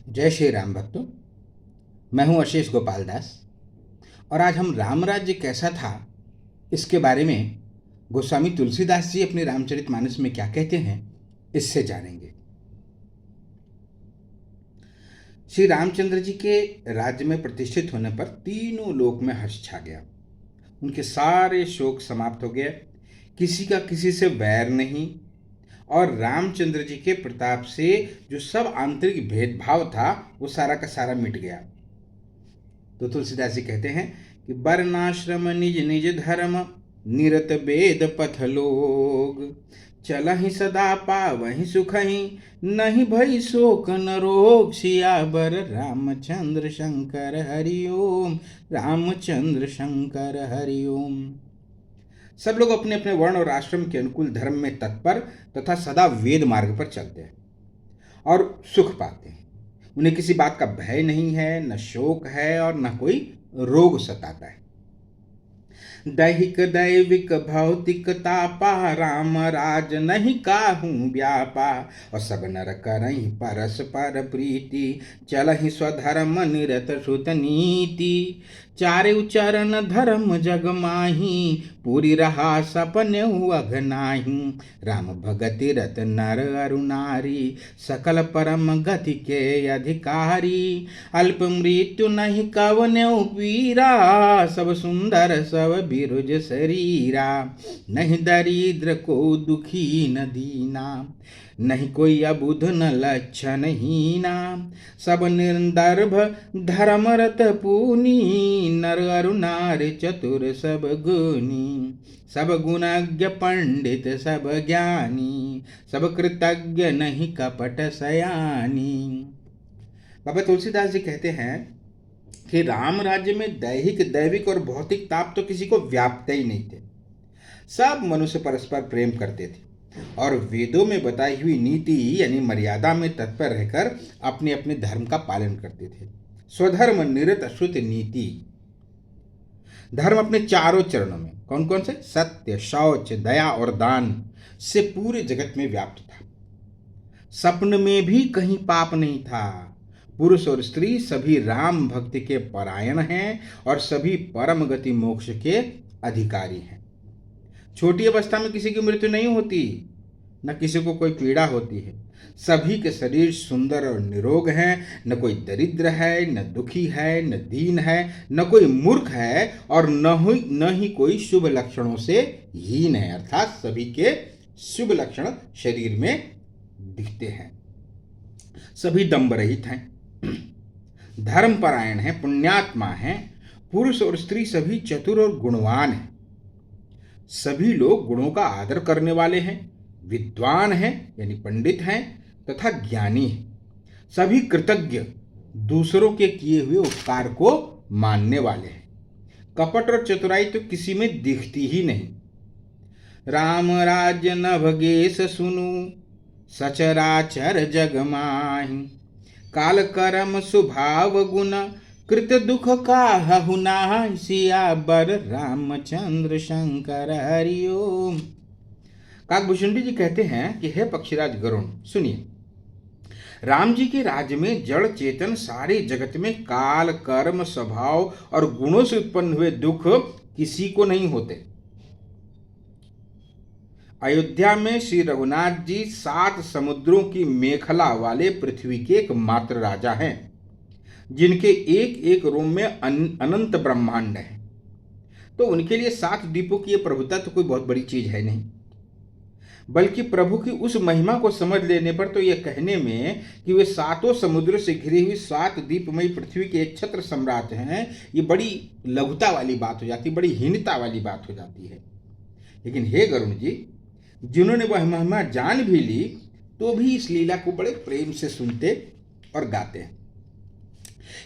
जय श्री राम भक्तों। मैं हूं आशीष गोपाल दास और आज हम राम राज्य कैसा था इसके बारे में गोस्वामी तुलसीदास जी अपने रामचरितमानस में क्या कहते हैं इससे जानेंगे। श्री रामचंद्र जी के राज्य में प्रतिष्ठित होने पर तीनों लोक में हर्ष छा गया। उनके सारे शोक समाप्त हो गए, किसी का किसी से वैर नहीं और रामचंद्र जी के प्रताप से जो सब आंतरिक भेदभाव था वो सारा का सारा मिट गया। तो तुलसीदास जी कहते हैं कि वर्णाश्रम निज निज धर्म निरत वेद पथ लोग चलहि सदा पावहि सुखहि नहीं भई शोक न रोग। सियावर रामचंद्र शंकर हरिओम, रामचंद्र शंकर हरिओम। सब लोग अपने अपने वर्ण और आश्रम के अनुकूल धर्म में तत्पर तथा सदा वेद मार्ग पर चलते हैं और सुख पाते हैं। उन्हें किसी बात का भय नहीं है, न शोक है और न कोई रोग सताता है। दैहिक दैविक भौतिक तापा राम राज नहीं काहूं व्यापा। और सब नर करहि परस्पर प्रीति चलहि स्वधर्म निरत श्रुत नीति। चारे चरण धर्म जग माही पूरी रहा सपने अघनाही। राम भगति रत नर अरु नारी सकल परम गति के अधिकारी। अल्प मृत्यु नहीं कवन्यु पीरा सब सुंदर सब बिरुज शरीरा। नहीं दरिद्र को दुखी न दीना नहीं कोई अबुध न लक्षण हीना। सब निर्दर्भ धर्मरत पूनी नर अरु नारी चतुर सब गुनी। सब गुणज्ञ पंडित सब ज्ञानी सब कृतज्ञ नहीं कपट सयानी। बाबा तुलसीदास जी कहते हैं कि राम राज्य में दैहिक दैविक और भौतिक ताप तो किसी को व्यापते ही नहीं थे। सब मनुष्य परस्पर प्रेम करते थे और वेदों में बताई हुई नीति यानी मर्यादा में तत्पर रहकर अपने अपने धर्म का पालन करते थे। स्वधर्म निरत श्रुत नीति। धर्म अपने चारों चरणों में कौन कौन से? सत्य, शौच, दया और दान से पूरे जगत में व्याप्त था। सपन में भी कहीं पाप नहीं था। पुरुष और स्त्री सभी राम भक्ति के परायण हैं और सभी परम गति मोक्ष के अधिकारी हैं। छोटी अवस्था में किसी की मृत्यु नहीं होती, न किसी को कोई पीड़ा होती है। सभी के शरीर सुंदर और निरोग हैं। न कोई दरिद्र है, न दुखी है, न दीन है, न कोई मूर्ख है और न ही कोई शुभ लक्षणों से हीन है। अर्थात सभी के शुभ लक्षण शरीर में दिखते हैं। सभी दम्भ रहित हैं, धर्मपरायण हैं, पुण्यात्मा हैं। पुरुष और स्त्री सभी चतुर और गुणवान हैं। सभी लोग गुणों का आदर करने वाले हैं, विद्वान हैं यानी पंडित हैं तथा ज्ञानी हैं। सभी कृतज्ञ, दूसरों के किए हुए उपकार को मानने वाले हैं। कपट और चतुराई तो किसी में दिखती ही नहीं। राम राज्य नभगेश सुनु सचराचर जग माहि। काल कर्म स्वभाव गुण कृत दुख काहु नाहि। सियावर रामचंद्र शंकर हरिओम। काकभूषुंडी जी कहते हैं कि हे पक्षीराज गरुण, सुनिए। राम जी के राज्य में जड़ चेतन सारे जगत में काल कर्म स्वभाव और गुणों से उत्पन्न हुए दुख किसी को नहीं होते। अयोध्या में श्री रघुनाथ जी 7 समुद्रों की मेखला वाले पृथ्वी के एकमात्र राजा हैं, जिनके एक एक रोम में अनंत ब्रह्मांड है। तो उनके लिए 7 द्वीपों की यह प्रभुता तो कोई बहुत बड़ी चीज है नहीं, बल्कि प्रभु की उस महिमा को समझ लेने पर तो यह कहने में कि वे 7 समुद्र से घिरी हुई 7 द्वीपमयी पृथ्वी के एक छत्र सम्राट हैं, ये बड़ी लघुता वाली बात हो जाती, बड़ी हीनता वाली बात हो जाती है। लेकिन हे गरुण जी, जिन्होंने वह महिमा जान भी ली तो भी इस लीला को बड़े प्रेम से सुनते और गाते हैं,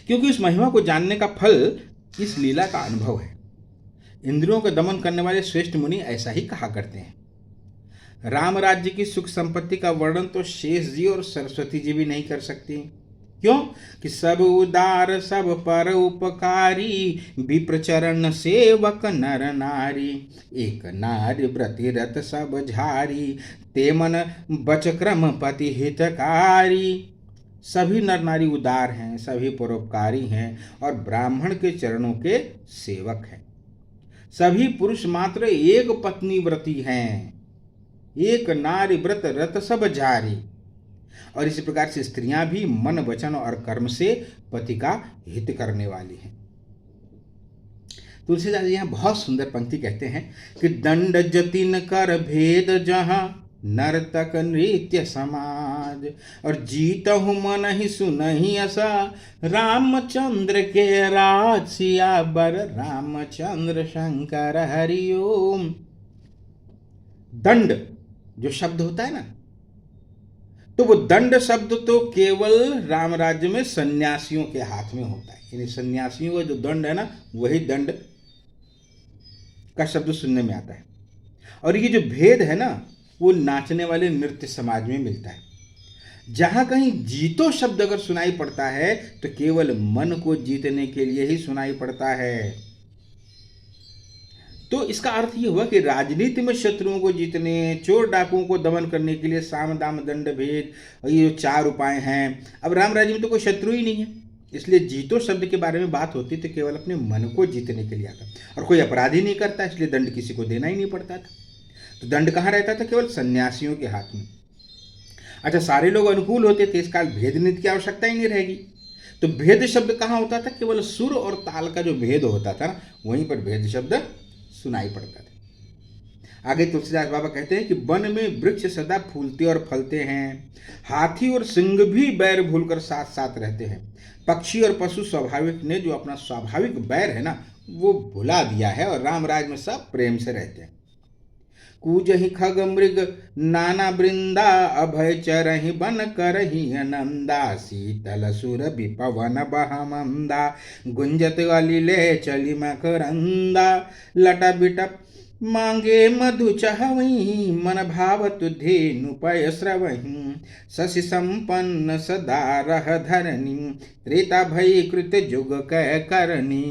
क्योंकि उस महिमा को जानने का फल इस लीला का अनुभव है। इंद्रियों का दमन करने वाले श्रेष्ठ मुनि ऐसा ही कहा करते हैं। राम राज्य की सुख संपत्ति का वर्णन तो शेष जी और सरस्वती जी भी नहीं कर सकती। क्यों? कि सब उदार सब पर उपकारी विप्रचरण सेवक नर नारी। एक नारी व्रतिरत सब झारी ते मन बच क्रम पति हितकारी। सभी नर नारी उदार हैं, सभी परोपकारी हैं और ब्राह्मण के चरणों के सेवक हैं। सभी पुरुष मात्र एक पत्नी व्रती हैं, एक नारी व्रत रत सब जारी। और इसी प्रकार से स्त्रियां भी मन वचन और कर्म से पति का हित करने वाली हैं। तुलसीदास जी यहाँ बहुत सुंदर पंक्ति कहते हैं कि दंड जतिन कर भेद जहां नर्तक नृत्य समाज, और जीतहु मन ही सुनहि असा रामचंद्र के राज सियावर रामचंद्र शंकर हरिओम। दंड जो शब्द होता है ना, तो वो दंड शब्द तो केवल राम राज्य में सन्यासियों के हाथ में होता है। यानी सन्यासियों का जो दंड है ना, वही दंड का शब्द सुनने में आता है। और ये जो भेद है ना, वो नाचने वाले नृत्य समाज में मिलता है। जहां कहीं जीतो शब्द अगर सुनाई पड़ता है तो केवल मन को जीतने के लिए ही सुनाई पड़ता है। तो इसका अर्थ ये हुआ कि राजनीति में शत्रुओं को जीतने, चोर डाकुओं को दमन करने के लिए साम दाम दंड भेद, ये जो 4 उपाय हैं। अब राम राज्य में तो कोई शत्रु ही नहीं है, इसलिए जीतो शब्द के बारे में बात होती तो केवल अपने मन को जीतने के लिए आता। और कोई अपराध ही नहीं करता, इसलिए दंड किसी को देना ही नहीं पड़ता था। तो दंड कहाँ रहता था? केवल सन्यासियों के हाथ में। अच्छा, सारे लोग अनुकूल होते थे, इस काल भेद नीति की आवश्यकता ही नहीं रहेगी। तो भेद शब्द कहाँ होता था? केवल सुर और ताल का जो भेद होता था ना, वहीं पर भेद शब्द सुनाई पड़ता था। आगे तुलसीदास बाबा कहते हैं कि वन में वृक्ष सदा फूलते और फलते हैं, हाथी और सिंह भी बैर भूलकर साथ साथ रहते हैं। पक्षी और पशु स्वाभाविक ने जो अपना स्वाभाविक बैर है ना, वो भुला दिया है और रामराज में सब प्रेम से रहते हैं। कूजहि खग मृग नाना वृंदा, अभय चरहि बन करहि आनंदा। शीतल सुर विपवन बह मंदा, गुंजत अलिले चली मकरंदा। लटा बिटप मांगे मधु चहवहीं, मन भावत धेनु पय स्रवहीं। शशि संपन्न सदा रह धरनी, त्रेता भय कृत जुग कै करनी।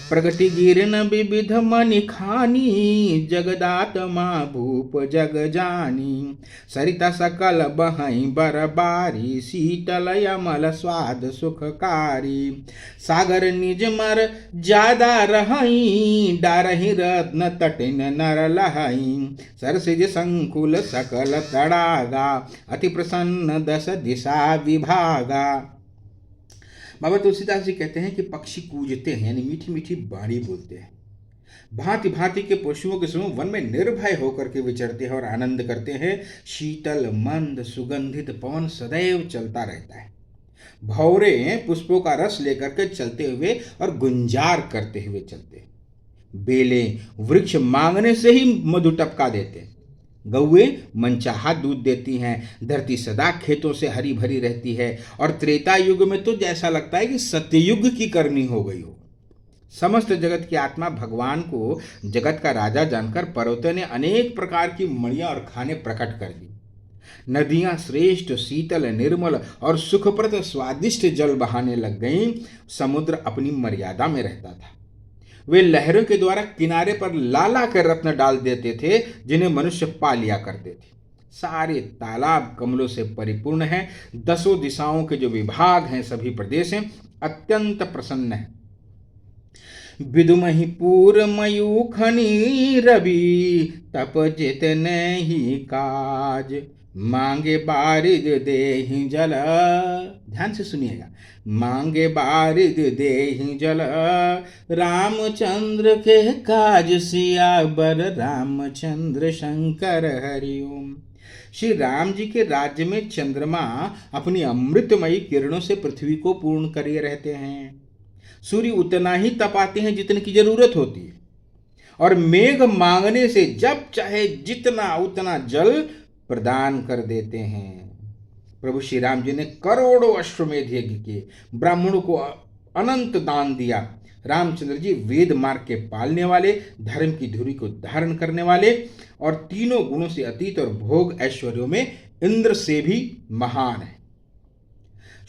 प्रगति गिरन विविध मनि खानी, जगदात्मा भूप जग जानी। सरिता सकल बहई बरबारी, शीतल यमल स्वाद सुखकारी। सागर निज मर ज्यादा रहई, डारहि रत्न तटिन नर लहई। सरसिज संकुल सकल तड़ागा, अति प्रसन्न दस दिशा विभागा। बाबा तुलसीदास जी कहते हैं कि पक्षी कूजते हैं, यानी मीठी मीठी बाणी बोलते हैं। भांति भांति के पशुओं के समूह वन में निर्भय होकर के विचरते हैं और आनंद करते हैं। शीतल मंद सुगंधित पवन सदैव चलता रहता है। भौरे पुष्पों का रस लेकर के चलते हुए और गुंजार करते हुए चलते हैं। बेले वृक्ष मांगने से ही मधु टपका देते हैं। गौए मनचाहा दूध देती हैं। धरती सदा खेतों से हरी भरी रहती है। और त्रेता युग में तो जैसा लगता है कि सत्ययुग की करनी हो गई हो। समस्त जगत की आत्मा भगवान को जगत का राजा जानकर पर्वतों ने अनेक प्रकार की मणियां और खाने प्रकट कर दी। नदियां श्रेष्ठ शीतल निर्मल और सुखप्रद स्वादिष्ट जल बहाने लग गईं। समुद्र अपनी मर्यादा में रहता था। वे लहरों के द्वारा किनारे पर लाला के रत्न डाल देते थे, जिन्हें मनुष्य पा लिया करते थे। सारे तालाब कमलों से परिपूर्ण हैं। 10 दिशाओं के जो विभाग हैं, सभी प्रदेश हैं, अत्यंत प्रसन्न है। विदुमहि पूर मयूखनी रवि, तप जितने ही काज। मांगे बारिद देहि जल, ध्यान से सुनिएगा। मांगे बारिद देहि जल, रामचंद्र के काज सियावर रामचंद्र शंकर हरिओम। श्री राम जी के राज्य में चंद्रमा अपनी अमृतमयी किरणों से पृथ्वी को पूर्ण करे रहते हैं। सूर्य उतना ही तपाते हैं जितने की जरूरत होती है, और मेघ मांगने से जब चाहे जितना उतना जल प्रदान कर देते हैं। प्रभु श्री राम जी ने करोड़ों अश्वमेध यज्ञ किए, ब्राह्मणों को अनंत दान दिया। रामचंद्र जी वेद मार्ग के पालने वाले, धर्म की धुरी को धारण करने वाले और तीनों गुणों से अतीत और भोग ऐश्वर्यों में इंद्र से भी महान है।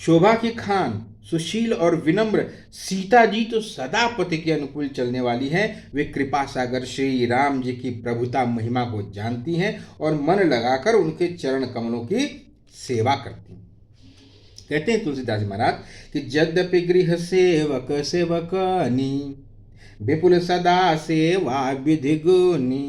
शोभा की खान, सुशील और विनम्र सीता जी तो सदा पति के अनुकूल चलने वाली हैं। वे कृपा सागर श्री राम जी की प्रभुता महिमा को जानती हैं और मन लगाकर उनके चरण कमलों की सेवा करती हैं। कहते हैं तुलसीदास महाराज कि यद्यपि गृह सेवक सेवकनी विपुल सदा सेवा विधि गुनी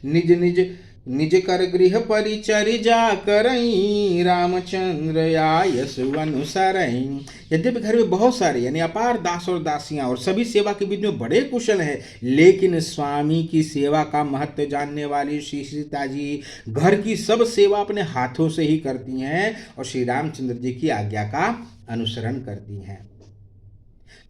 निज निज निज कर गृह परिचर्या करई रामचंद्र आयस अनुसरई। यद्यपि घर में बहुत सारे यानी अपार दास और दासियां और सभी सेवा के बीच में बड़े कुशल हैं, लेकिन स्वामी की सेवा का महत्व जानने वाली श्री सीता जी घर की सब सेवा अपने हाथों से ही करती हैं और श्री रामचंद्र जी की आज्ञा का अनुसरण करती हैं।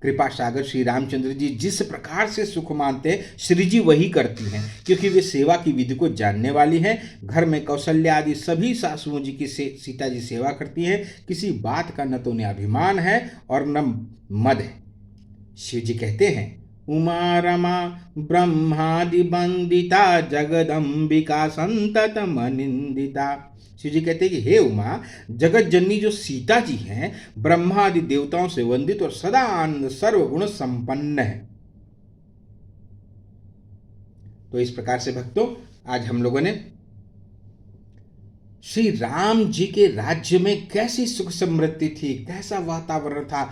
कृपा सागर श्री रामचंद्र जी जिस प्रकार से सुख मानते हैं श्री जी वही करती हैं, क्योंकि वे सेवा की विधि को जानने वाली हैं। घर में कौशल्या आदि सभी सासुओं जी की सीता जी सेवा करती हैं। किसी बात का न तो उन्हें अभिमान है और न मद है। शिव जी कहते हैं उमा रमा ब्रह्मादि वंदिता जगदम्बिका संतत मनिंदिता। शिव जी कहते हैं कि हे उमा, जगत जननी जो सीता जी हैं ब्रह्मा आदि देवताओं से वंदित और सदा आनंद सर्वगुण संपन्न है। तो इस प्रकार से भक्तों आज हम लोगों ने श्री राम जी के राज्य में कैसी सुख समृद्धि थी, कैसा वातावरण था,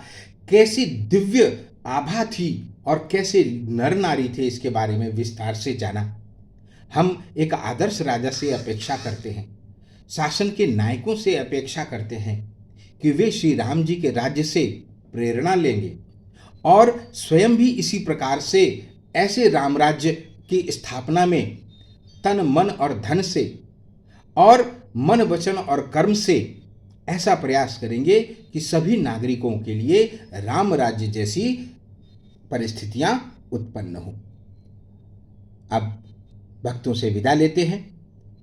कैसी दिव्य आभा थी और कैसे नर नारी थे, इसके बारे में विस्तार से जाना। हम एक आदर्श राजा से अपेक्षा करते हैं, शासन के नायकों से अपेक्षा करते हैं कि वे श्री राम जी के राज्य से प्रेरणा लेंगे और स्वयं भी इसी प्रकार से ऐसे राम राज्य की स्थापना में तन मन और धन से और मन वचन और कर्म से ऐसा प्रयास करेंगे कि सभी नागरिकों के लिए राम राज्य जैसी परिस्थितियां उत्पन्न हो। अब भक्तों से विदा लेते हैं,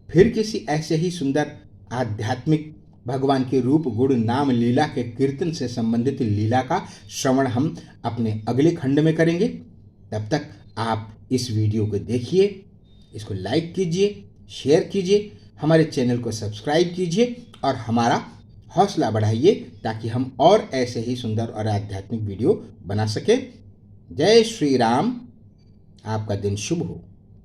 फिर किसी ऐसे ही सुंदर आध्यात्मिक भगवान के रूप गुण नाम लीला के कीर्तन से संबंधित लीला का श्रवण हम अपने अगले खंड में करेंगे। तब तक आप इस वीडियो को देखिए, इसको लाइक कीजिए, शेयर कीजिए, हमारे चैनल को सब्सक्राइब कीजिए और हमारा हौसला बढ़ाइए ताकि हम और ऐसे ही सुंदर और आध्यात्मिक वीडियो बना सकें। जय श्री राम। आपका दिन शुभ हो।